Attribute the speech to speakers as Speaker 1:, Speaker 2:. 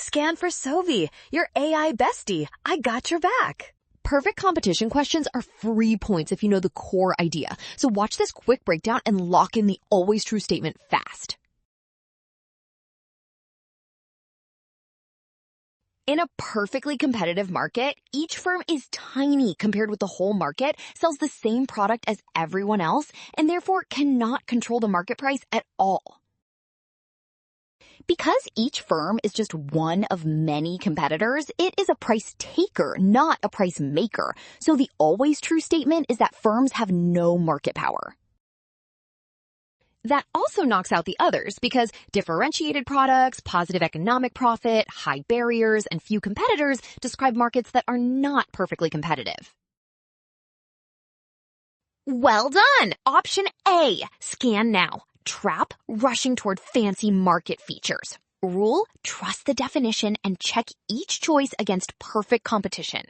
Speaker 1: Scan for Sovi, your AI bestie. I got your back.
Speaker 2: Perfect competition questions are free points if you know the core idea. So watch this quick breakdown and lock in the always true statement fast. In a perfectly competitive market, each firm is tiny compared with the whole market, sells the same product as everyone else, and therefore cannot control the market price at all. Because each firm is just one of many competitors, it is a price taker, not a price maker. So the always true statement is that firms have no market power. That also knocks out the others because differentiated products, positive economic profit, high barriers, and few competitors describe markets that are not perfectly competitive. Well done! Option A, scan now. Trap, rushing toward fancy market features. Rule, trust the definition and check each choice against perfect competition.